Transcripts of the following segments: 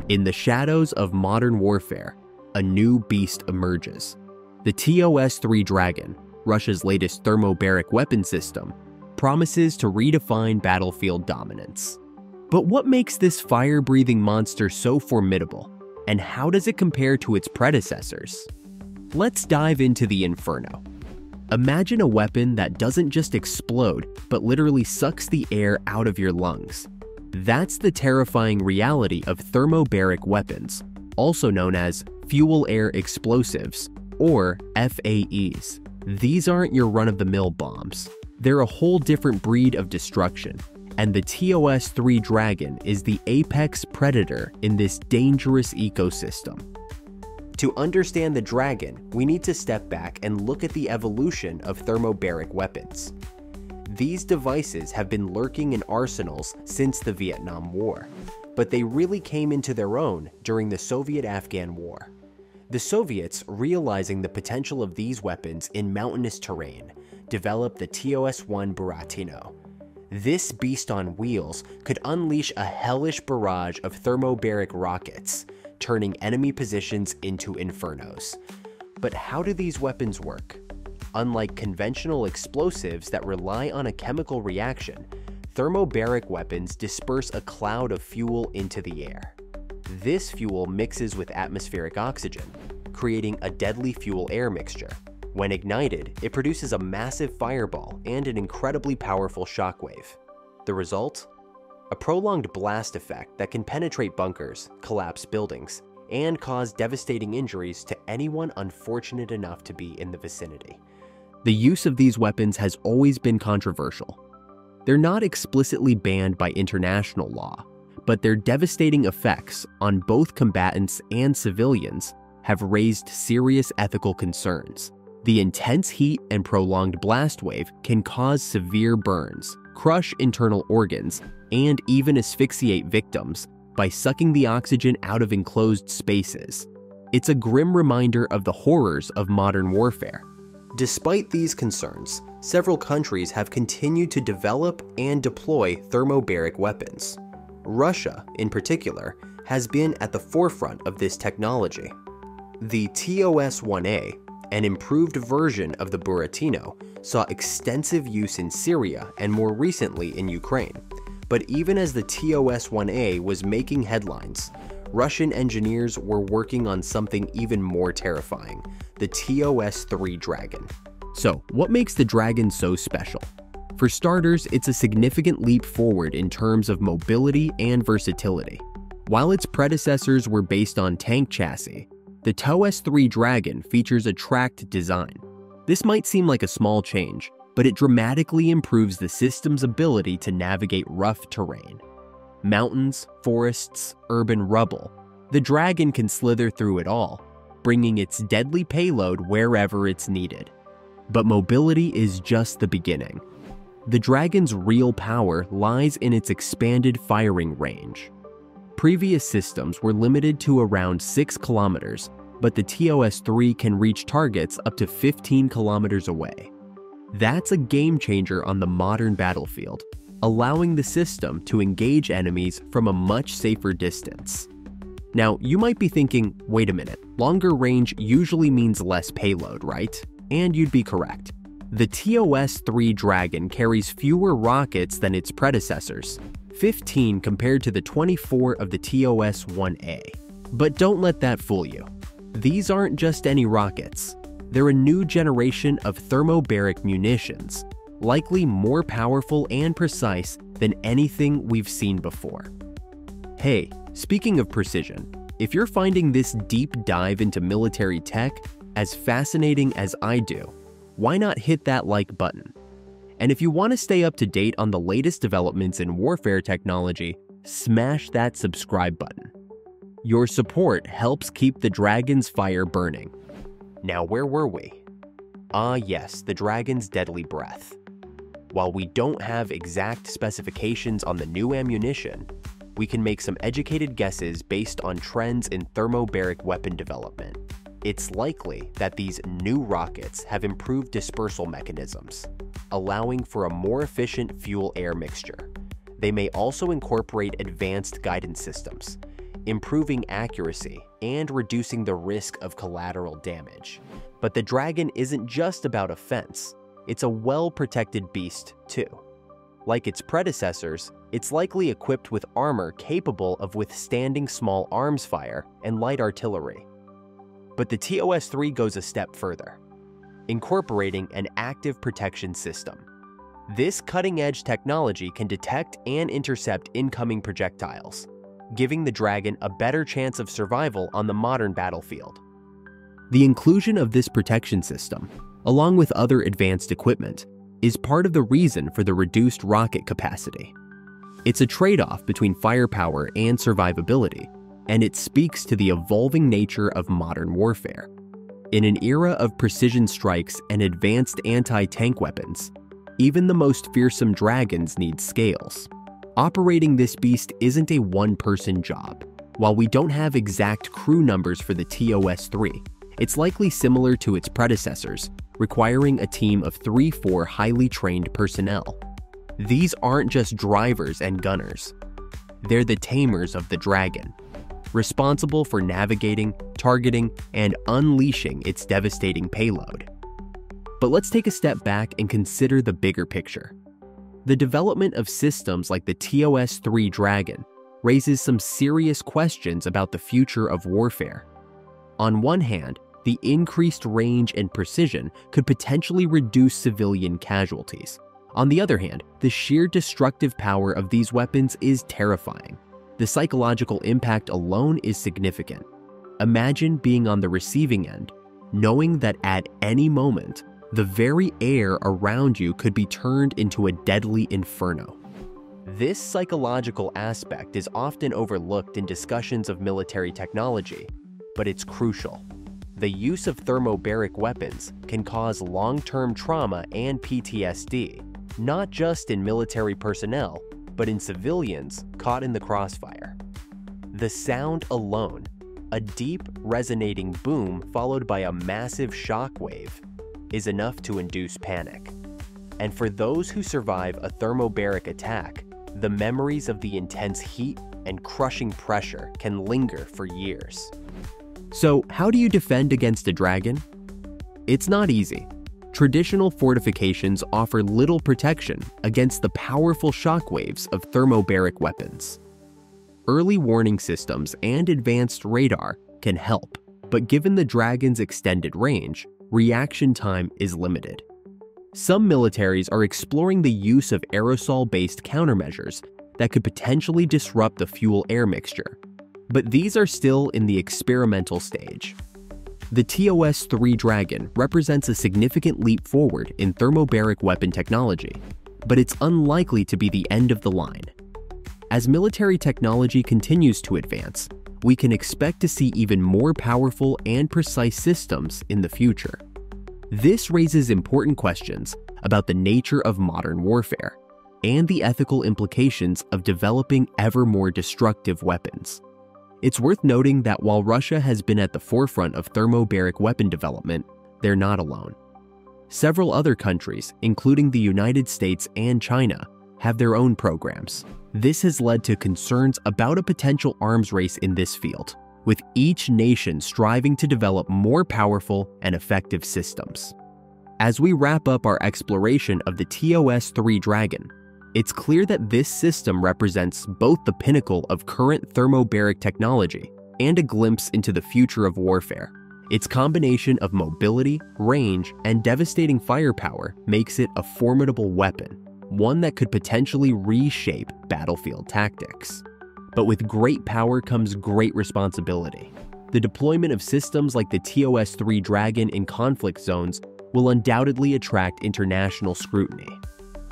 In the shadows of modern warfare, a new beast emerges. The TOS-3 Dragon, Russia's latest thermobaric weapon system, promises to redefine battlefield dominance. But what makes this fire-breathing monster so formidable, and how does it compare to its predecessors? Let's dive into the Inferno. Imagine a weapon that doesn't just explode, but literally sucks the air out of your lungs. That's the terrifying reality of thermobaric weapons, also known as fuel-air explosives, or FAEs. These aren't your run-of-the-mill bombs. They're a whole different breed of destruction, and the TOS-3 Dragon is the apex predator in this dangerous ecosystem. To understand the Dragon, we need to step back and look at the evolution of thermobaric weapons. These devices have been lurking in arsenals since the Vietnam War, but they really came into their own during the Soviet-Afghan War. The Soviets, realizing the potential of these weapons in mountainous terrain, developed the TOS-1 Buratino. This beast on wheels could unleash a hellish barrage of thermobaric rockets, turning enemy positions into infernos. But how do these weapons work? Unlike conventional explosives that rely on a chemical reaction, thermobaric weapons disperse a cloud of fuel into the air. This fuel mixes with atmospheric oxygen, creating a deadly fuel-air mixture. When ignited, it produces a massive fireball and an incredibly powerful shockwave. The result? A prolonged blast effect that can penetrate bunkers, collapse buildings, and cause devastating injuries to anyone unfortunate enough to be in the vicinity. The use of these weapons has always been controversial. They're not explicitly banned by international law, but their devastating effects on both combatants and civilians have raised serious ethical concerns. The intense heat and prolonged blast wave can cause severe burns, crush internal organs, and even asphyxiate victims by sucking the oxygen out of enclosed spaces. It's a grim reminder of the horrors of modern warfare. Despite these concerns, several countries have continued to develop and deploy thermobaric weapons. Russia, in particular, has been at the forefront of this technology. The TOS-1A, an improved version of the Buratino, saw extensive use in Syria and more recently in Ukraine. But even as the TOS-1A was making headlines, Russian engineers were working on something even more terrifying, the TOS-3 Dragon. So, what makes the Dragon so special? For starters, it's a significant leap forward in terms of mobility and versatility. While its predecessors were based on tank chassis, the TOS-3 Dragon features a tracked design. This might seem like a small change, but it dramatically improves the system's ability to navigate rough terrain. Mountains, forests, urban rubble, the Dragon can slither through it all, bringing its deadly payload wherever it's needed. But mobility is just the beginning. The Dragon's real power lies in its expanded firing range. Previous systems were limited to around 6 kilometers, but the TOS-3 can reach targets up to 15 kilometers away. That's a game changer on the modern battlefield, allowing the system to engage enemies from a much safer distance. Now, you might be thinking, wait a minute, longer range usually means less payload, right? And you'd be correct. The TOS-3 Dragon carries fewer rockets than its predecessors, 15 compared to the 24 of the TOS-1A. But don't let that fool you. These aren't just any rockets. They're a new generation of thermobaric munitions, likely more powerful and precise than anything we've seen before. Hey, speaking of precision, if you're finding this deep dive into military tech as fascinating as I do, why not hit that like button? And if you want to stay up to date on the latest developments in warfare technology, smash that subscribe button. Your support helps keep the Dragon's fire burning. Now, where were we? Ah yes, the Dragon's deadly breath. While we don't have exact specifications on the new ammunition, we can make some educated guesses based on trends in thermobaric weapon development. It's likely that these new rockets have improved dispersal mechanisms, allowing for a more efficient fuel-air mixture. They may also incorporate advanced guidance systems, improving accuracy and reducing the risk of collateral damage. But the Dragon isn't just about offense, it's a well-protected beast too. Like its predecessors, it's likely equipped with armor capable of withstanding small arms fire and light artillery. But the TOS-3 goes a step further, incorporating an active protection system. This cutting-edge technology can detect and intercept incoming projectiles, giving the Dragon a better chance of survival on the modern battlefield. The inclusion of this protection system, along with other advanced equipment, is part of the reason for the reduced rocket capacity. It's a trade-off between firepower and survivability, and it speaks to the evolving nature of modern warfare. In an era of precision strikes and advanced anti-tank weapons, even the most fearsome dragons need scales. Operating this beast isn't a one-person job. While we don't have exact crew numbers for the TOS-3, it's likely similar to its predecessors, requiring a team of 3-4 highly trained personnel. These aren't just drivers and gunners. They're the tamers of the Dragon, responsible for navigating, targeting, and unleashing its devastating payload. But let's take a step back and consider the bigger picture. The development of systems like the TOS-3 Dragon raises some serious questions about the future of warfare. On one hand, the increased range and precision could potentially reduce civilian casualties. On the other hand, the sheer destructive power of these weapons is terrifying. The psychological impact alone is significant. Imagine being on the receiving end, knowing that at any moment, the very air around you could be turned into a deadly inferno. This psychological aspect is often overlooked in discussions of military technology, but it's crucial. The use of thermobaric weapons can cause long-term trauma and PTSD, not just in military personnel, but in civilians caught in the crossfire. The sound alone, a deep, resonating boom followed by a massive shock wave, is enough to induce panic. And for those who survive a thermobaric attack, the memories of the intense heat and crushing pressure can linger for years. So, how do you defend against a Dragon? It's not easy. Traditional fortifications offer little protection against the powerful shockwaves of thermobaric weapons. Early warning systems and advanced radar can help, but given the Dragon's extended range, reaction time is limited. Some militaries are exploring the use of aerosol-based countermeasures that could potentially disrupt the fuel-air mixture, but these are still in the experimental stage. The TOS-3 Dragon represents a significant leap forward in thermobaric weapon technology, but it's unlikely to be the end of the line. As military technology continues to advance, we can expect to see even more powerful and precise systems in the future. This raises important questions about the nature of modern warfare and the ethical implications of developing ever more destructive weapons. It's worth noting that while Russia has been at the forefront of thermobaric weapon development, they're not alone. Several other countries, including the United States and China, have their own programs. This has led to concerns about a potential arms race in this field, with each nation striving to develop more powerful and effective systems. As we wrap up our exploration of the TOS-3 Dragon, it's clear that this system represents both the pinnacle of current thermobaric technology and a glimpse into the future of warfare. Its combination of mobility, range, and devastating firepower makes it a formidable weapon, one that could potentially reshape battlefield tactics. But with great power comes great responsibility. The deployment of systems like the TOS-3 Dragon in conflict zones will undoubtedly attract international scrutiny.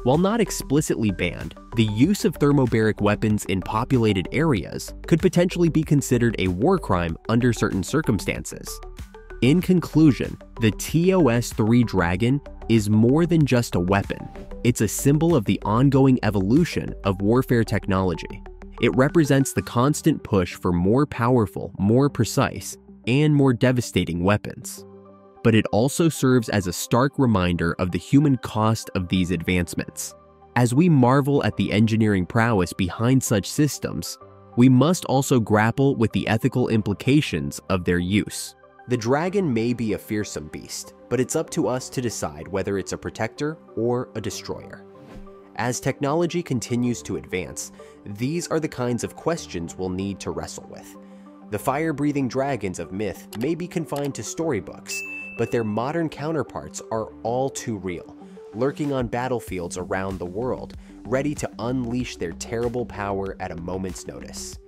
While not explicitly banned, the use of thermobaric weapons in populated areas could potentially be considered a war crime under certain circumstances. In conclusion, the TOS-3 Dragon is more than just a weapon. It's a symbol of the ongoing evolution of warfare technology. It represents the constant push for more powerful, more precise, and more devastating weapons. But it also serves as a stark reminder of the human cost of these advancements. As we marvel at the engineering prowess behind such systems, we must also grapple with the ethical implications of their use. The dragon may be a fearsome beast, but it's up to us to decide whether it's a protector or a destroyer. As technology continues to advance, these are the kinds of questions we'll need to wrestle with. The fire-breathing dragons of myth may be confined to storybooks, but their modern counterparts are all too real, lurking on battlefields around the world, ready to unleash their terrible power at a moment's notice.